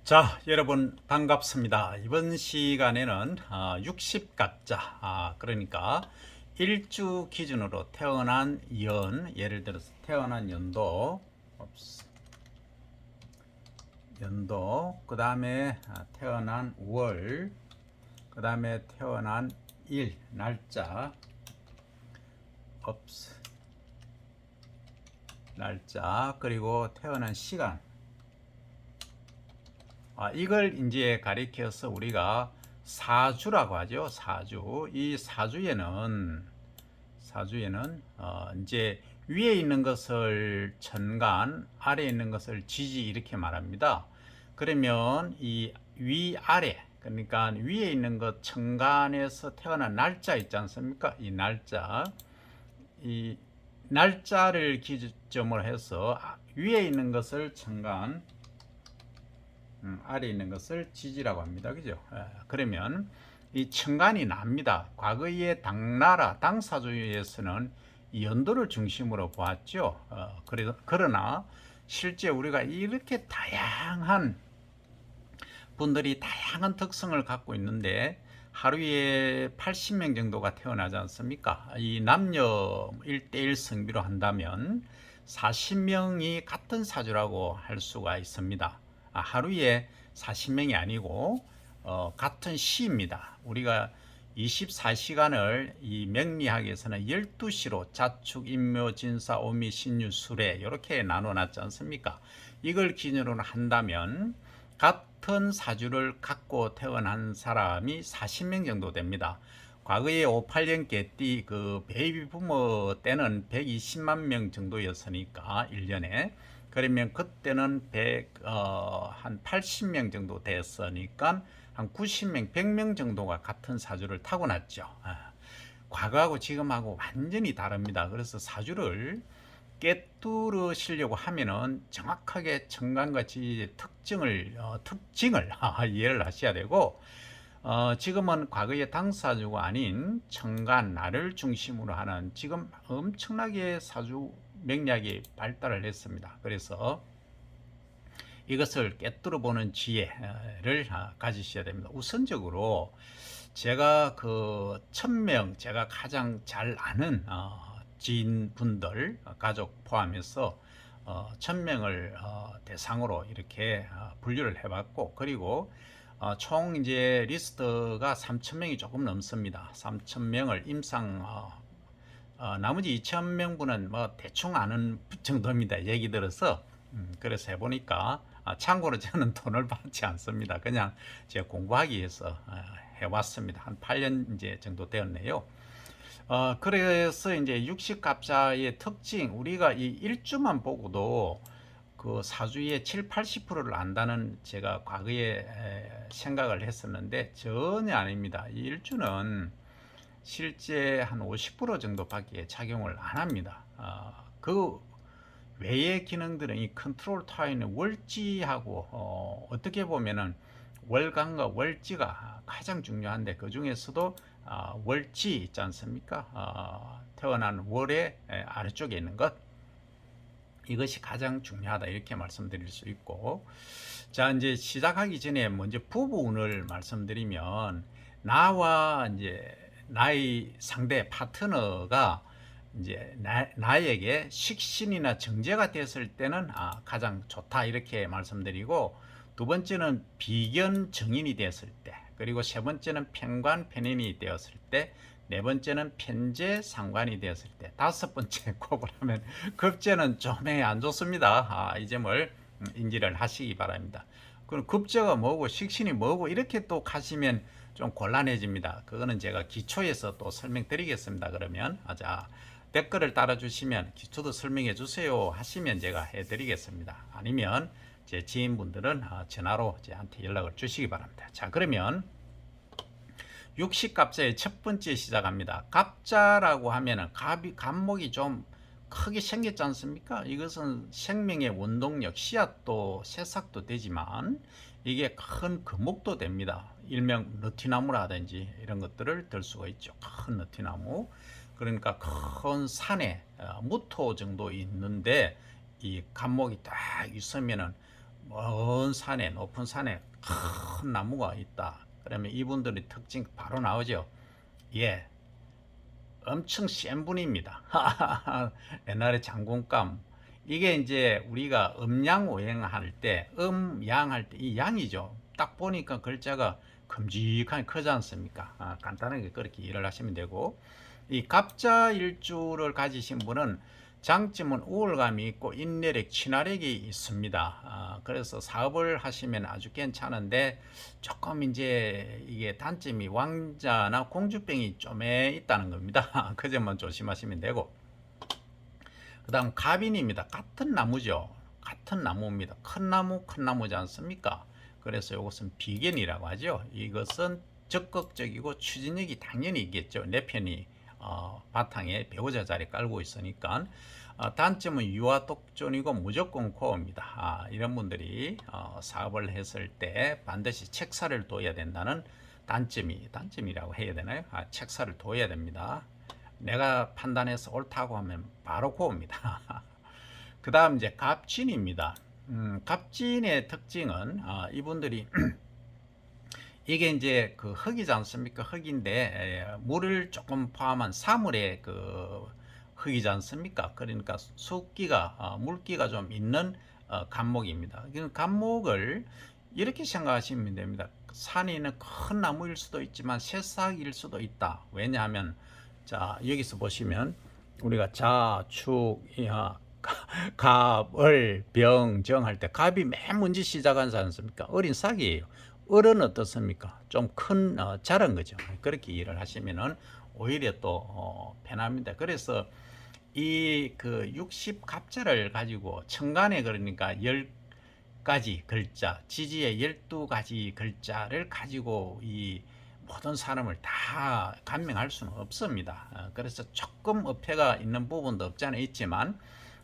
자, 여러분 반갑습니다. 이번 시간에는 60가짜, 그러니까 일주 기준으로 태어난 예를 들어서 태어난 연도, 그 다음에 태어난 월, 그 다음에 태어난 일, 날짜, 그리고 태어난 시간, 이걸 이제 가리켜서 우리가 사주라고 하죠. 사주. 이 사주에는 이제 위에 있는 것을 천간, 아래에 있는 것을 지지 이렇게 말합니다. 그러면 이 위아래, 그러니까 위에 있는 것 천간에서 태어난 날짜 있지 않습니까? 이 날짜를 기점으로 해서 위에 있는 것을 천간, 아래에 있는 것을 지지라고 합니다. 그죠? 그러면 이 천간이 납니다. 과거의 당나라, 당사주에서는 연도를 중심으로 보았죠. 그러나 실제 우리가 이렇게 다양한 분들이 다양한 특성을 갖고 있는데 하루에 80명 정도가 태어나지 않습니까? 이 남녀 1대1 성비로 한다면 40명이 같은 사주라고 할 수가 있습니다. 하루에 40명이 아니고 같은 시입니다. 우리가 24시간을 이 명리학에서는 12시로 자축, 인묘, 진사, 오미, 신유, 수레 이렇게 나눠놨지 않습니까? 이걸 기준으로 한다면 같은 사주를 갖고 태어난 사람이 40명 정도 됩니다. 과거에 58년 개띠 그 베이비 부머 때는 120만 명 정도였으니까 1년에 그러면 그때는 한 80명 정도 됐으니까 한 90명, 100명 정도가 같은 사주를 타고났죠. 과거하고 지금하고 완전히 다릅니다. 그래서 사주를 깨뚫으시려고 하면은 정확하게 천간과 지지의 특징을 이해를 하셔야 되고, 지금은 과거의 당사주가 아닌 천간, 나를 중심으로 하는 지금 엄청나게 사주 맥락이 발달을 했습니다. 그래서 이것을 깨뚫어 보는 지혜를 가지셔야 됩니다. 우선적으로 제가 그 1000명 제가 가장 잘 아는 지인분들 가족 포함해서 1000명을 대상으로 이렇게 분류를 해봤고 그리고 총 이제 리스트가 3000명이 조금 넘습니다. 3000명을 임상 나머지 2000명분은 뭐 대충 아는 정도입니다. 얘기 들어서 그래서 해보니까 참고로 저는 돈을 받지 않습니다. 그냥 제가 공부하기 위해서 해왔습니다. 한 8년 이제 정도 되었네요. 그래서 이제 육식갑자의 특징, 우리가 이 일주만 보고도 그 사주의 7, 80%를 안다는 제가 과거에 생각을 했었는데 전혀 아닙니다. 이 일주는 실제 한 50% 정도밖에 작용을 안 합니다. 그 외의 기능들은 이 컨트롤 타워는 월지하고 어떻게 보면은 월간과 월지가 가장 중요한데 그 중에서도 월지 있지 않습니까? 태어난 월의 아래쪽에 있는 것 이것이 가장 중요하다 이렇게 말씀드릴 수 있고 자 이제 시작하기 전에 먼저 부부운을 말씀드리면 나와 이제 나의 상대 파트너가 이제 나에게 식신이나 정제가 됐을 때는 가장 좋다 이렇게 말씀드리고 두 번째는 비견 정인이 되었을 때 그리고 세 번째는 편관 편인이 되었을 때 네 번째는 편재 상관이 되었을 때 다섯 번째 꼽을 하면 급제는 좀 안 좋습니다. 이 점을 인지를 하시기 바랍니다. 그럼 급제가 뭐고 식신이 뭐고 이렇게 또 가시면 좀 곤란해집니다. 그거는 제가 기초에서 또 설명드리겠습니다. 그러면 자 댓글을 달아주시면 기초도 설명해 주세요 하시면 제가 해드리겠습니다. 아니면 제 지인분들은 전화로 저한테 연락을 주시기 바랍니다. 자 그러면 육식갑자의 첫 번째 시작합니다. 갑자라고 하면은 갑목이 좀 크게 생겼지 않습니까? 이것은 생명의 원동력, 씨앗도 새싹도 되지만 이게 큰 금목도 됩니다. 일명 느티나무라든지 이런 것들을 들 수가 있죠. 큰 느티나무. 그러니까 큰 산에 무토 정도 있는데 이 갑목이 딱 있으면은 먼 산에, 높은 산에 큰 나무가 있다. 그러면 이분들의 특징 바로 나오죠. 예, 엄청 센 분입니다. 옛날에 장군감. 이게 이제 우리가 음양오행할 때, 음양할 때 이 양이죠. 딱 보니까 글자가 큼직하게 크지 않습니까? 간단하게 그렇게 이해를 하시면 되고, 이 갑자 일주를 가지신 분은 장점은 우월감이 있고 인내력, 친화력이 있습니다. 그래서 사업을 하시면 아주 괜찮은데 조금 이제 이게 단점이 왕자나 공주병이 좀에 있다는 겁니다. 그 점만 조심하시면 되고, 그 다음 갑인입니다. 같은 나무죠. 같은 나무입니다. 큰 나무, 큰 나무지 않습니까? 그래서 이것은 비견이라고 하죠. 이것은 적극적이고 추진력이 당연히 있겠죠. 내 편이 바탕에 배우자 자리 깔고 있으니까. 단점은 유아 독존이고 무조건 코어입니다. 이런 분들이 사업을 했을 때 반드시 책사를 둬야 된다는 단점이라고 해야 되나요? 책사를 둬야 됩니다. 내가 판단해서 옳다고 하면 바로 코어입니다. 그 다음 이제 갑진입니다. 갑진의 특징은 이분들이 이게 이제 그 흙이지 않습니까? 흙인데 물을 조금 포함한 사물의 그 흙이지 않습니까? 그러니까 숫기가 물기가 좀 있는 간목입니다. 간목을 이렇게 생각하시면 됩니다. 산에 있는 큰 나무일 수도 있지만 새싹일 수도 있다. 왜냐하면 자 여기서 보시면 우리가 자축이하 갑을 병정 할 때 갑이 맨 먼저 시작하지 않습니까? 어린 싹이에요. 을은 어떻습니까? 좀 큰 자란 거죠. 그렇게 이해를 하시면은 오히려 또 편합니다. 그래서 이 그 60갑자를 가지고 천간에 그러니까 10가지 글자, 지지의 12가지 글자를 가지고 이 모든 사람을 다 감명할 수는 없습니다. 그래서 조금 어폐가 있는 부분도 없지 않아 있지만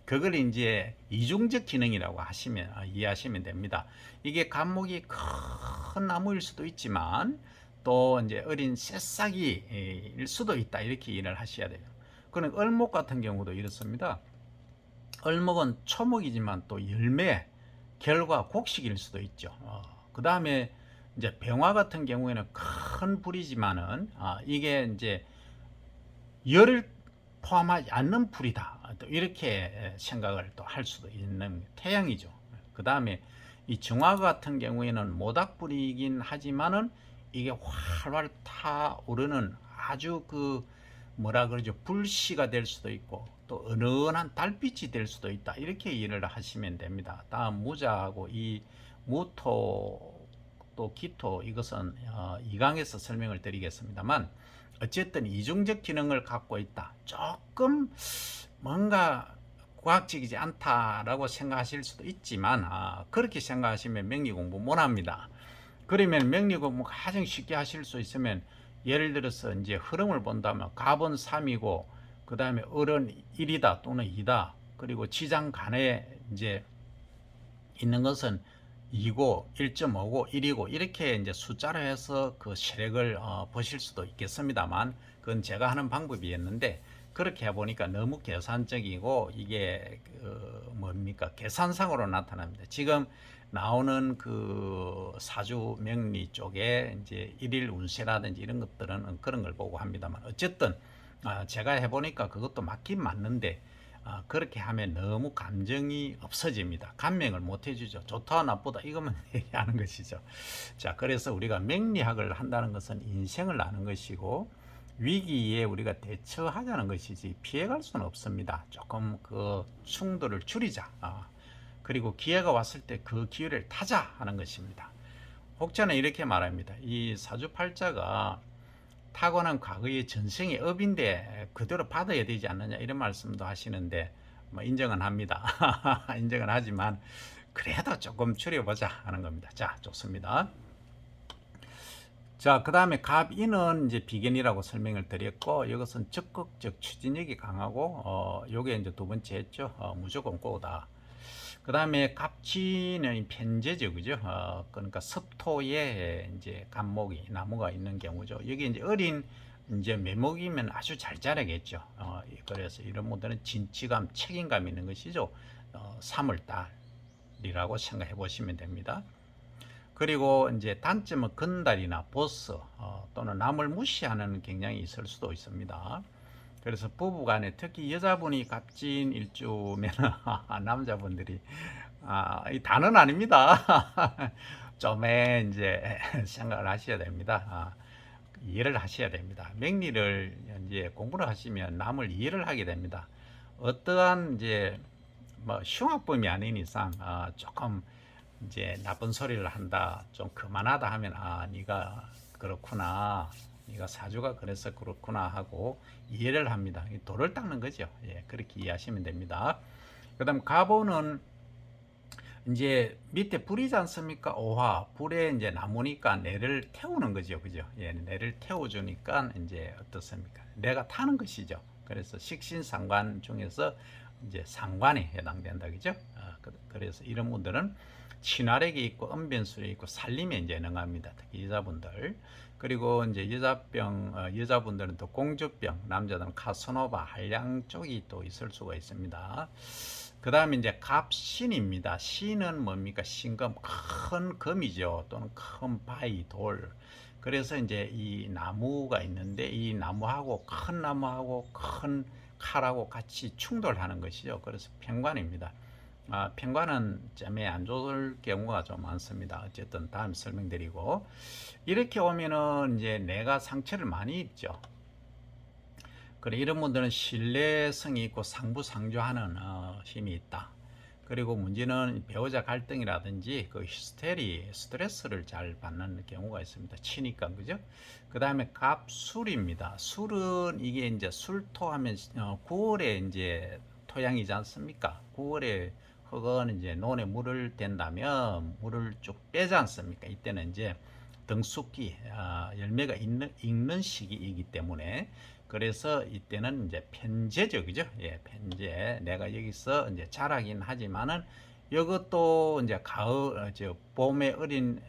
그걸 이제 이중적 기능이라고 하시면 이해하시면 됩니다. 이게 감목이 큰 나무일 수도 있지만 또 이제 어린 새싹이일 수도 있다 이렇게 이해를 하셔야 돼요. 그럼 얼목 같은 경우도 이렇습니다. 얼목은 초목이지만 또 열매, 결과, 곡식일 수도 있죠. 그 다음에 이제 병화 같은 경우에는 큰 불이지만은 이게 이제 열을 포함하지 않는 불이다. 또 이렇게 생각을 또 할 수도 있는 태양이죠. 그 다음에 이 정화 같은 경우에는 모닥불이긴 하지만은 이게 활활 타오르는 아주 그 뭐라 그러죠? 불씨가 될 수도 있고 또 은은한 달빛이 될 수도 있다. 이렇게 이해를 하시면 됩니다. 다음 무자하고 이 무토 또 기토 이것은 2강에서 설명을 드리겠습니다만 어쨌든 이중적 기능을 갖고 있다. 조금 뭔가 과학적이지 않다라고 생각하실 수도 있지만 그렇게 생각하시면 명리 공부 못합니다. 그러면 명리 공부 가장 쉽게 하실 수 있으면 예를 들어서 이제 흐름을 본다면 갑은 3이고 그 다음에 을은 1이다 또는 2다 그리고 지장 간에 이제 있는 것은 2고 1.5고 1이고 이렇게 이제 숫자로 해서 그 세력을 보실 수도 있겠습니다만 그건 제가 하는 방법이었는데 그렇게 해보니까 너무 계산적이고 이게 뭡니까 계산상으로 나타납니다. 지금 나오는 그 사주 명리 쪽에 이제 일일 운세라든지 이런 것들은 그런 걸 보고 합니다만 어쨌든 제가 해보니까 그것도 맞긴 맞는데 그렇게 하면 너무 감정이 없어집니다. 감명을 못 해주죠. 좋다 나쁘다 이것만 얘기하는 것이죠. 자, 그래서 우리가 명리학을 한다는 것은 인생을 아는 것이고 위기에 우리가 대처하자는 것이지 피해갈 수는 없습니다. 조금 그 충돌을 줄이자. 그리고 기회가 왔을 때 그 기회를 타자 하는 것입니다. 혹자는 이렇게 말합니다. 이 사주팔자가 타고난 과거의 전생의 업인데 그대로 받아야 되지 않느냐 이런 말씀도 하시는데 뭐 인정은 합니다. 인정은 하지만 그래도 조금 줄여보자 하는 겁니다. 자, 좋습니다. 자, 그 다음에 갑인은 이제 비견이라고 설명을 드렸고 이것은 적극적 추진력이 강하고 요게 이제 두 번째 했죠. 무조건 꼬다. 그 다음에 갑진은 편재죠, 그죠? 그러니까 섭토에 이제 갑목이 나무가 있는 경우죠. 여기 이제 어린 이제 매목이면 아주 잘 자라겠죠. 그래서 이런 분들은 진취감, 책임감 있는 것이죠. 3월달 분들이라고 생각해 보시면 됩니다. 그리고 이제 단점은 건달이나 보스 또는 남을 무시하는 경향이 있을 수도 있습니다. 그래서 부부간에 특히 여자분이 갑진 일주면 남자분들이 이 다는 아닙니다. 좀에 이제 생각을 하셔야 됩니다. 이해를 하셔야 됩니다. 명리를 이제 공부를 하시면 남을 이해를 하게 됩니다. 어떠한 이제 뭐 흉악범이 아닌 이상 조금 이제 나쁜 소리를 한다, 좀 그만하다 하면 네가 그렇구나, 네가 사주가 그래서 그렇구나 하고 이해를 합니다. 돌을 닦는 거죠. 예, 그렇게 이해하시면 됩니다. 그다음 가보는 이제 밑에 불이지 않습니까? 오화 불에 이제 나무니까 내를 태우는 거죠, 그죠? 예, 내를 태워주니까 이제 어떻습니까? 내가 타는 것이죠. 그래서 식신상관 중에서 이제 상관에 해당된다, 그죠? 그래서 이런 분들은 친화력이 있고 언변술이 있고 살림에 이제 능합니다. 특히 여자분들. 그리고 이제 여자분들은 또 공주병, 남자들은 카스노바, 한량 쪽이 또 있을 수가 있습니다. 그 다음에 이제 갑신입니다. 신은 뭡니까? 신금, 큰 금이죠. 또는 큰 바위, 돌. 그래서 이제 이 나무가 있는데 이 나무하고 큰 나무하고 큰 칼하고 같이 충돌하는 것이죠. 그래서 편관입니다. 편관은 점에 안 좋을 경우가 좀 많습니다. 어쨌든 다음 설명드리고 이렇게 오면은 이제 내가 상처를 많이 입죠. 그래 이런 분들은 신뢰성이 있고 상부상조하는 힘이 있다. 그리고 문제는 배우자 갈등이라든지 그 히스테리, 스트레스를 잘 받는 경우가 있습니다. 치니까 그죠? 그 다음에 갑술입니다. 술은 이게 이제 술토하면 9월에 이제 토양이지 않습니까? 9월에 흙은 이제 논에 물을 댄다면 물을 쭉 빼지 않습니까? 이때는 이제 등숙기, 열매가 익는 시기이기 때문에 그래서 이때는 이제 편제죠, 그죠? 예, 편제. 내가 여기서 이제 자라긴 하지만은 이것도 이제 가을, 봄에 어린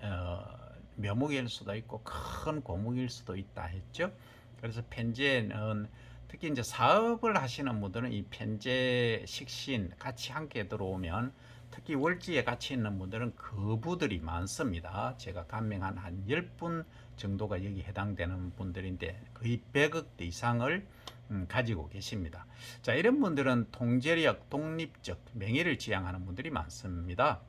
묘목일 수도 있고 큰 고목일 수도 있다 했죠. 그래서 편제는 특히 이제 사업을 하시는 분들은 이 편제 식신 같이 함께 들어오면 특히 월지에 같이 있는 분들은 거부들이 많습니다. 제가 감명한 한 10분 정도가 여기 해당되는 분들인데 거의 100억 이상을 가지고 계십니다. 자, 이런 분들은 통제력, 독립적, 명예를 지향하는 분들이 많습니다.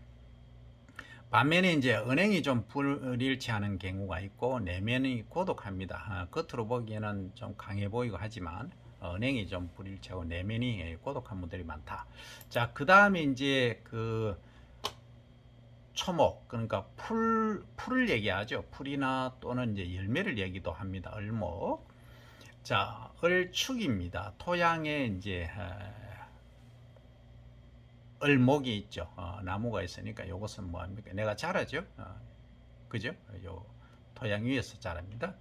반면에 이제 은행이 좀 불일치하는 경우가 있고 내면이 고독합니다. 겉으로 보기에는 좀 강해 보이고 하지만 은행이 좀 불일치하고 내면이 고독한 분들이 많다. 자, 그 다음에 이제 그 초목, 그러니까 풀을 얘기하죠. 풀이나 또는 이제 열매를 얘기도 합니다. 을목. 자, 을축입니다. 토양에 이제 을목이 있죠. 나무가 있으니까 이것은 뭐합니까? 내가 자라죠. 그죠? 요 토양 위에서 자랍니다.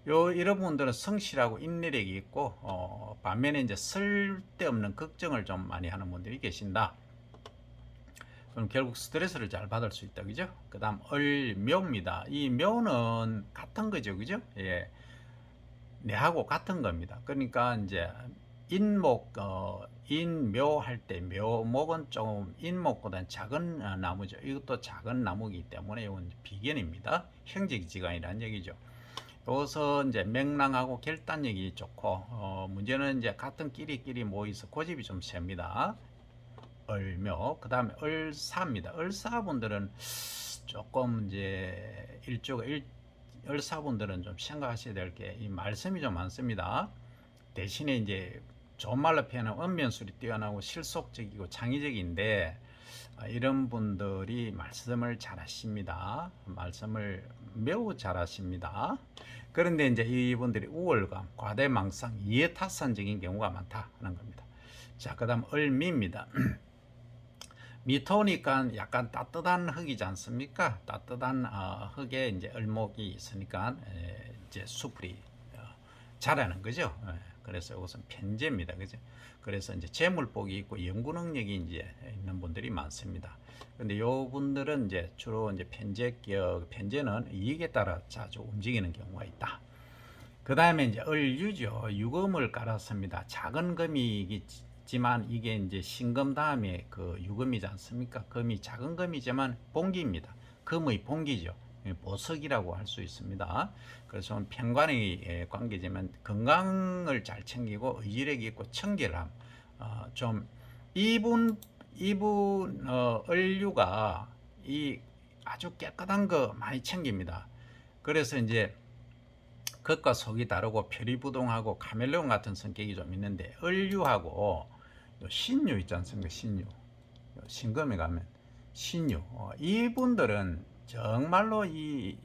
이런 분들은 성실하고 인내력이 있고 반면에 이제 쓸데없는 걱정을 좀 많이 하는 분들이 계신다. 그럼 결국 스트레스를 잘 받을 수 있다, 그죠? 그 다음 을묘입니다. 이 묘는 같은 거죠, 그죠? 예, 내하고 같은 겁니다. 그러니까 이제 인목, 인묘 할 때 묘목은 좀 인목보다는 작은 나무죠. 이것도 작은 나무이기 때문에 이건 비견입니다. 형제지간이라는 얘기죠. 여기서 이제 명랑하고 결단력이 좋고 문제는 이제 같은 끼리끼리 모여서 고집이 좀 셉니다. 을묘, 그 다음에 을사입니다. 을사분들은 조금 이제 을사분들은 좀 생각하셔야 될 게 이 말씀이 좀 많습니다. 대신에 이제 좋은 말로 표현하면 언변술이 뛰어나고 실속적이고 창의적인데 이런 분들이 말씀을 잘 하십니다. 말씀을 매우 잘 하십니다. 그런데 이제 이분들이 우월감, 과대망상, 이해타산적인 경우가 많다는 겁니다. 자, 그 다음 을미입니다. 미토니까 약간 따뜻한 흙이지 않습니까? 따뜻한 흙에 이제 을목이 있으니까 이제 수풀이 자라는 거죠. 그래서 이것은 편제입니다. 그죠? 그래서 이제 재물복이 있고 연구 능력이 이제 있는 분들이 많습니다. 근데 요 분들은 이제 주로 이제 편제는 이익에 따라 자주 움직이는 경우가 있다. 그 다음에 이제 을유죠. 유금을 깔았습니다. 작은 금이 지만 이게 이제 신금 다음에 그 유금이지 않습니까? 금이 작은 금이지만 봉기입니다. 금의 봉기죠. 보석이라고 할 수 있습니다. 그래서 좀 편관의 관계지만 건강을 잘 챙기고 의지력 있고 청결함. 좀 이분 을류가 이 아주 깨끗한 거 많이 챙깁니다. 그래서 이제 겉과 속이 다르고 표리부동하고 카멜레온 같은 성격이 좀 있는데 을류하고 신유 있지 않습니까? 신유. 신금에 가면 신유. 이분들은 정말로 이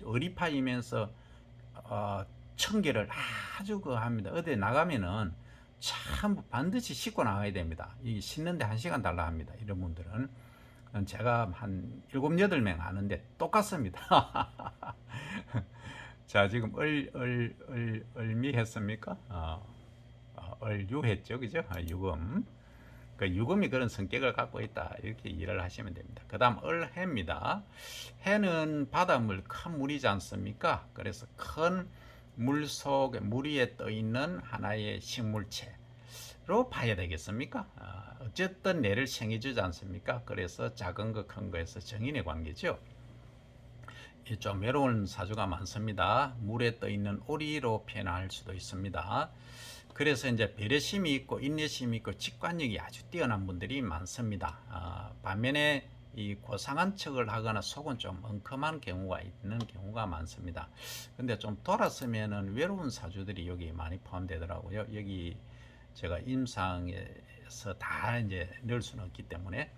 의리파이면서 청결을 아주 그 합니다. 어디 나가면은 참 반드시 씻고 나가야 됩니다. 이 씻는데 1시간 달라 합니다. 이런 분들은. 제가 한 7, 8명 아는데 똑같습니다. 자, 지금 을미 했습니까? 을유 했죠. 그죠? 유금. 그 유금이 그런 성격을 갖고 있다. 이렇게 이해를 하시면 됩니다. 그 다음 을해입니다. 해는 바닷물, 큰 물이지 않습니까? 그래서 큰 물 속에, 물 위에 떠 있는 하나의 식물체로 봐야 되겠습니까? 어쨌든 내를 생해주지 않습니까? 그래서 작은 거, 큰 거에서 정인의 관계죠. 좀 외로운 사주가 많습니다. 물에 떠 있는 오리로 표현할 수도 있습니다. 그래서 이제 배려심이 있고 인내심이 있고 직관력이 아주 뛰어난 분들이 많습니다. 반면에 이 고상한 척을 하거나 속은 좀 엉큼한 경우가 있는 경우가 많습니다. 근데 좀 돌았으면은 외로운 사주들이 여기 많이 포함되더라고요. 여기 제가 임상에서 다 이제 넣을 수는 없기 때문에.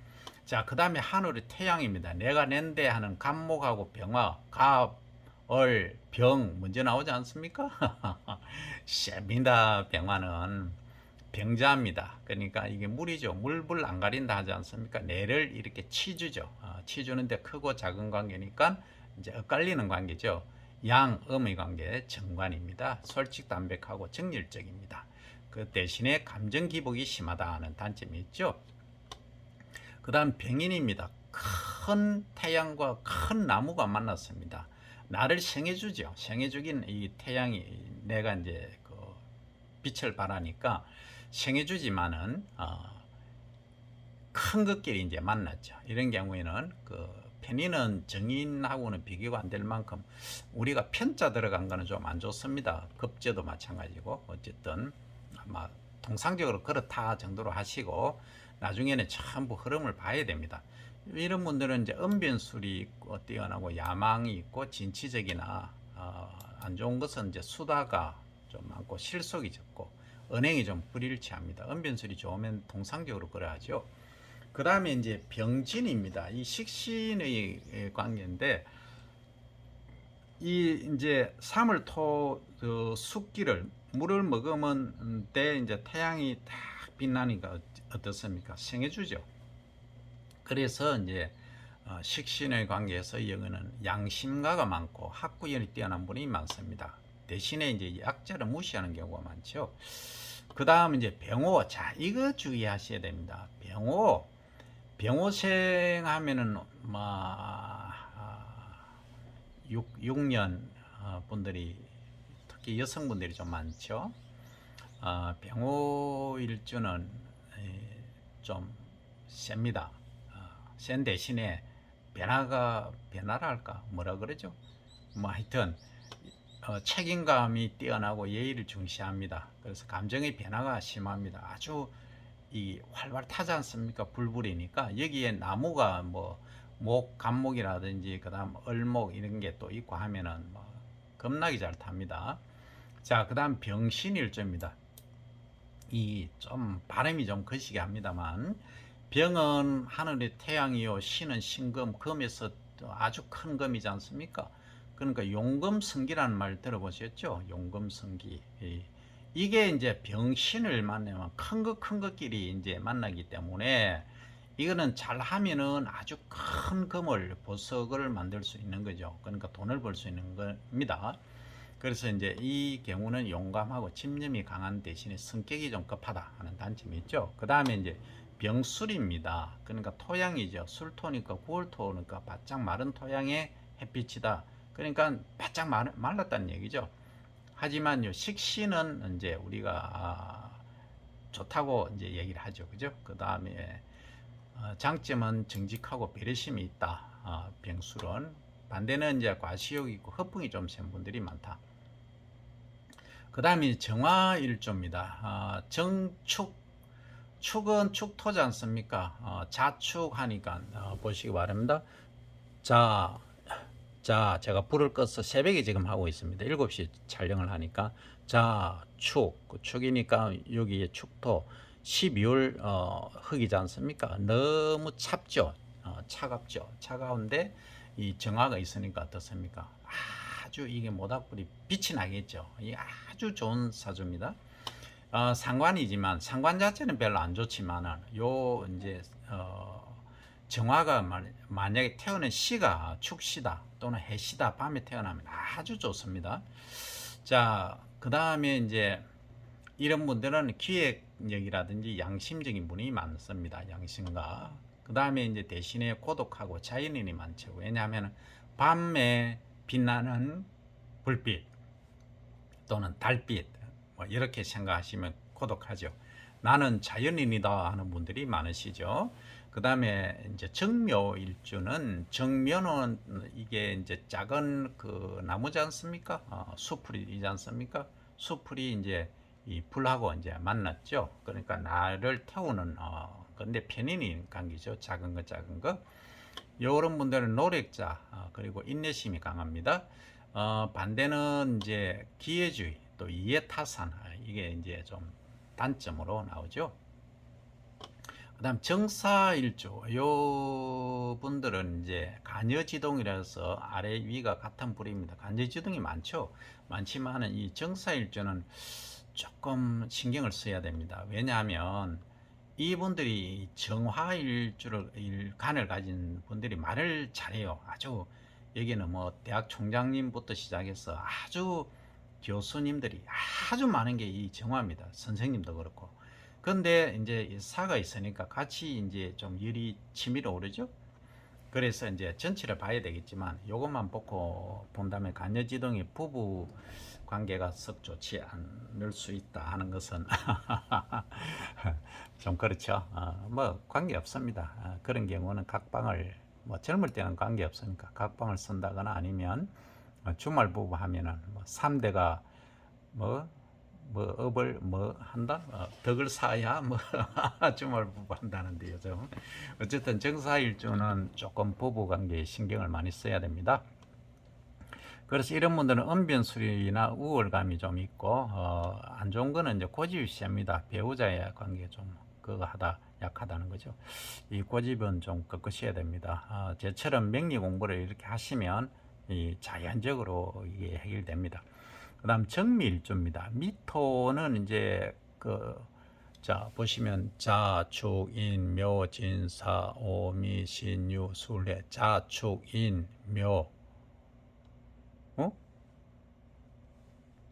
자, 그 다음에 하늘의 태양입니다. 내가 낸데 하는 갑목하고 병화, 갑, 얼, 병 먼저 나오지 않습니까? 셉니다. 병화는 병자입니다. 그러니까 이게 물이죠. 물불 안 가린다 하지 않습니까? 내를 이렇게 치주죠. 치주는데 크고 작은 관계니까 이제 엇갈리는 관계죠. 양, 음의 관계, 정관입니다. 솔직 담백하고 정열적입니다. 그 대신에 감정 기복이 심하다 하는 단점이 있죠. 그 다음 병인입니다. 큰 태양과 큰 나무가 만났습니다. 나를 생해주죠. 생해주긴 이 태양이 내가 이제 그 빛을 발하니까 생해주지만은 큰 것끼리 이제 만났죠. 이런 경우에는 그 편인은 정인하고는 비교가 안 될 만큼 우리가 편자 들어간 거는 좀 안 좋습니다. 급제도 마찬가지고 어쨌든 아마 통상적으로 그렇다 정도로 하시고 나중에는 전부 흐름을 봐야 됩니다. 이런 분들은 이제 언변술이 있고 뛰어나고 야망이 있고 진취적이나 안 좋은 것은 이제 수다가 좀 많고 실속이 적고 언행이 좀 불일치합니다. 언변술이 좋으면 통상적으로 그래야죠. 그 다음에 이제 병진입니다. 이 식신의 관계인데 이 이제 사물토 그 숙기를 물을 먹으면 때 이제 태양이 딱 빛나니까 어떻습니까? 생해주죠. 그래서 이제 식신의 관계에서 여기는 양심가가 많고 학구열이 뛰어난 분이 많습니다. 대신에 이제 약자를 무시하는 경우가 많죠. 그 다음 이제 병호. 자, 이거 주의하셔야 됩니다. 병호생 하면은 뭐 6년 분들이 특히 여성분들이 좀 많죠. 병호 일주는 좀 셉니다. 센 대신에 변화라 할까 뭐라 그러죠? 뭐 하여튼 책임감이 뛰어나고 예의를 중시합니다. 그래서 감정의 변화가 심합니다. 아주 이 활발 타지 않습니까? 불불이니까 여기에 나무가 뭐 감목이라든지 그다음 을목 이런 게 또 있고 하면은 뭐 겁나게 잘 탑니다. 자, 그다음 병신일조입니다. 이 좀 발음이 좀 거시기 합니다만 병은 하늘의 태양이요 신은 신금, 금에서 아주 큰 금이지 않습니까? 그러니까 용금성기라는 말 들어보셨죠? 용금성기. 이게 이제 병신을 만나면 큰 것끼리 이제 만나기 때문에 이거는 잘 하면은 아주 큰 금을 보석을 만들 수 있는 거죠. 그러니까 돈을 벌 수 있는 겁니다. 그래서 이제 이 경우는 용감하고 집념이 강한 대신에 성격이 좀 급하다 하는 단점이 있죠. 그 다음에 이제 병술입니다. 그러니까 토양이죠. 술토니까 9월토니까 바짝 마른 토양의 햇빛이다. 그러니까 바짝 말랐다는 얘기죠. 하지만 요 식신은 이제 우리가 좋다고 이제 얘기를 하죠. 그죠? 그 다음에 장점은 정직하고 배려심이 있다. 병술은 반대는 이제 과시욕이 있고 허풍이 좀 센 분들이 많다. 그 다음에 정화일조입니다. 정축, 축은 축토지 않습니까? 자축하니까 보시기 바랍니다. 자, 제가 불을 꺼서 새벽에 지금 하고 있습니다. 7시 촬영을 하니까 축, 축이니까 여기에 축토 12월 흙이지 않습니까? 너무 찹죠. 차갑죠. 차가운데 이 정화가 있으니까 어떻습니까? 아주 이게 모닥불이 빛이 나겠죠. 이 아주 좋은 사주입니다. 상관이지만 상관 자체는 별로 안 좋지만은 요 이제 정화가 만약에 태어난 시가 축시다 또는 해시다 밤에 태어나면 아주 좋습니다. 자, 그 다음에 이제 이런 분들은 기획력이라든지 양심적인 분이 많습니다. 양심가. 그 다음에 이제 대신에 고독하고 자연인이 많죠. 왜냐하면 밤에 빛나는 불빛 또는 달빛 뭐 이렇게 생각하시면 고독하죠. 나는 자연인이다 하는 분들이 많으시죠. 그 다음에 이제 정묘일주는 정묘는 이게 이제 작은 그 나무지 않습니까? 수풀이지 않습니까? 수풀이 이제 이 불하고 이제 만났죠. 그러니까 나를 태우는 근데 편인인 관계죠. 작은 거 작은 거. 이런 분들은 노력자 그리고 인내심이 강합니다. 반대는 이제 기회주의 또 이해타산 이게 이제 좀 단점으로 나오죠. 그다음 정사일주 요 분들은 이제 간여지동이라서 아래 위가 같은 불입니다. 간여지동이 많지만은 이 정사일주는 조금 신경을 써야 됩니다. 왜냐하면 이분들이 정화일주를 간을 가진 분들이 말을 잘해요. 아주 여기는 뭐 대학 총장님부터 시작해서 아주 교수님들이 아주 많은 게 이 정화입니다. 선생님도 그렇고. 근데 이제 사가 있으니까 같이 이제 좀 열이 치밀어 오르죠. 그래서 이제 전체를 봐야 되겠지만 요것만 보고 본다면 간여지동의 부부 관계가 썩 좋지 않을 수 있다 하는 것은 좀 그렇죠. 뭐 관계 없습니다. 그런 경우는 각방을 뭐 젊을 때는 관계 없으니까 각방을 쓴다거나 아니면 주말 부부 하면은 뭐 3대가 뭐 업을 뭐 한다? 덕을 사야 뭐 주말 부부 한다는데 요즘 어쨌든 정사일주는 조금 부부 관계에 신경을 많이 써야 됩니다. 그래서 이런 분들은 언변술이나 우월감이 좀 있고 안 좋은 거는 이제 고집이 세입니다. 배우자의 관계 좀 그거 하다 약하다는 거죠. 이 고집은 좀 꺾으셔야 됩니다. 제처럼 명리 공부를 이렇게 하시면 이 자연적으로 이게 해결됩니다. 그다음 정미일주입니다. 미토는 이제 자 보시면 자축인 묘진사 오미 신유 술해 자축인 묘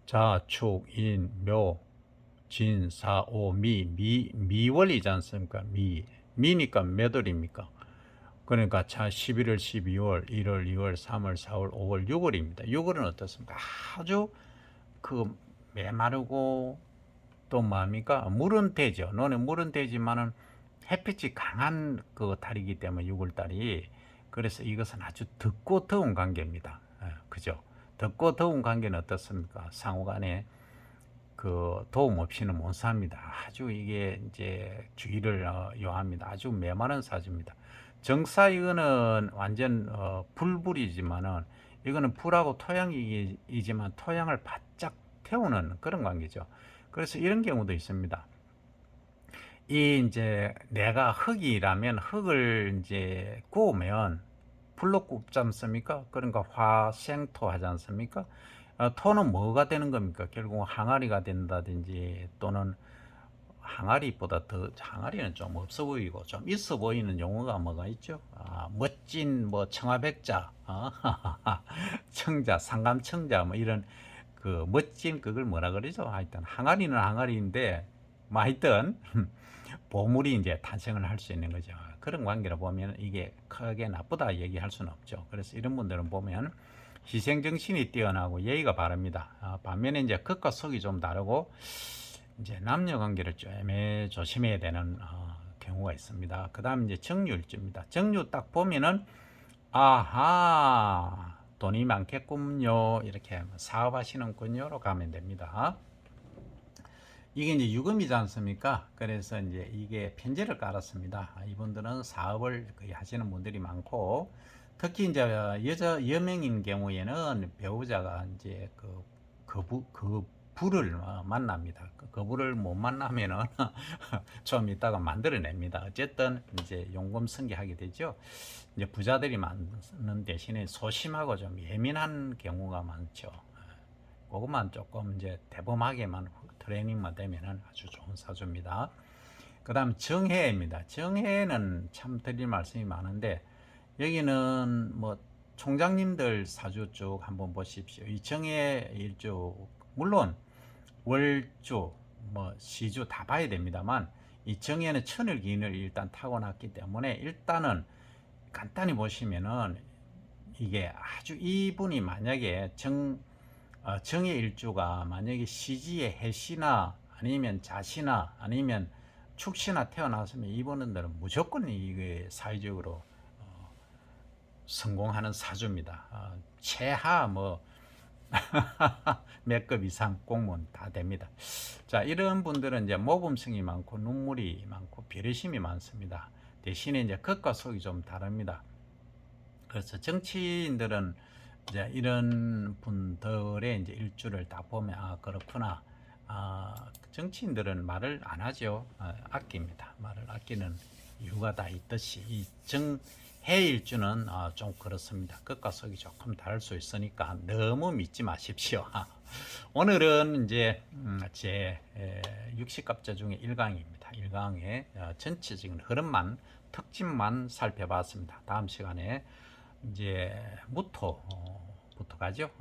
자축인 묘 진사 오미 미월이지 않습니까? 미니까 몇 월입니까? 그러니까 11월, 12월, 1월, 2월, 3월, 4월, 5월, 6월입니다. 6월은 어떻습니까? 아주 그 메마르고 또 뭡니까? 물은 되죠. 너는 물은 되지만은 햇빛이 강한 그 달이기 때문에 6월 달이 그래서 이것은 아주 덥고 더운 관계입니다. 그죠? 덥고 더운 관계는 어떻습니까? 상호간에 그 도움 없이는 못 삽니다. 아주 이게 이제 주의를 요합니다. 아주 메마른 사주입니다. 정사 이거는 완전 불불이지만은 이거는 불하고 토양이지만 토양을 바짝 태우는 그런 관계죠. 그래서 이런 경우도 있습니다. 이 이제 내가 흙이라면 흙을 이제 구우면 불로 굽지 않습니까? 그러니까 화생토 하지 않습니까? 토는 뭐가 되는 겁니까? 결국 항아리가 된다든지 또는 항아리보다 더 항아리는 좀 없어 보이고 좀 있어 보이는 용어가 뭐가 있죠? 멋진 뭐 청아백자, 청자, 상감청자 뭐 이런 그 멋진 그걸 뭐라 그러죠? 하여튼 항아리는 항아리인데 뭐 하여튼 보물이 이제 탄생을 할 수 있는 거죠. 그런 관계로 보면 이게 크게 나쁘다 얘기할 수는 없죠. 그래서 이런 분들은 보면 희생정신이 뛰어나고 예의가 바릅니다. 반면에 이제 극과 속이 좀 다르고 이제 남녀 관계를 좀 조심해야 되는 경우가 있습니다. 그다음 이제 정유일주입니다. 정유 딱 보면은 아하 돈이 많겠군요. 이렇게 사업하시는군요로 가면 됩니다. 이게 이제 유금이지 않습니까? 그래서 이제 이게 편제를 깔았습니다. 이분들은 사업을 거의 하시는 분들이 많고, 특히 이제 여명인 경우에는 배우자가 이제 그 부를 만납니다. 그 부를 못 만나면은 좀 이따가 만들어냅니다. 어쨌든 이제 용금성계하게 되죠. 이제 부자들이 많은 대신에 소심하고 좀 예민한 경우가 많죠. 그것만 조금 이제 대범하게만 트레이닝만 되면은 아주 좋은 사주입니다. 그 다음 정해입니다. 정해는 참 드릴 말씀이 많은데, 여기는 뭐 총장님들 사주 쭉 한번 보십시오. 이 정해 일주, 물론 월주, 뭐 시주 다 봐야 됩니다만, 이 정해는 천을기인을 일단 타고났기 때문에 일단은 간단히 보시면은 이게 아주 이분이 만약에 정의 일주가 만약에 시지의 해시나 아니면 자시나 아니면 축시나 태어났으면 이분들은 무조건 이게 사회적으로 성공하는 사주입니다. 최하 뭐 몇 급 이상 공무원 다 됩니다. 자, 이런 분들은 이제 모범성이 많고 눈물이 많고 배려심이 많습니다. 대신에 이제 겉과 속이 좀 다릅니다. 그래서 정치인들은 이제 이런 분들의 이제 일주를 다 보면 그렇구나. 정치인들은 말을 안 하죠. 아낍니다. 말을 아끼는 이유가 다 있듯이 이 정해 일주는 좀 그렇습니다. 끝과 속이 조금 다를 수 있으니까 너무 믿지 마십시오. 오늘은 이제 제 60갑자 중에 1강입니다. 1강의 전체적인 흐름만 특징만 살펴봤습니다. 다음 시간에 이제 무토부터 가죠.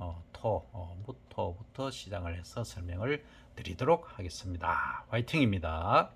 무토부터 시작을 해서 설명을 드리도록 하겠습니다. 화이팅입니다.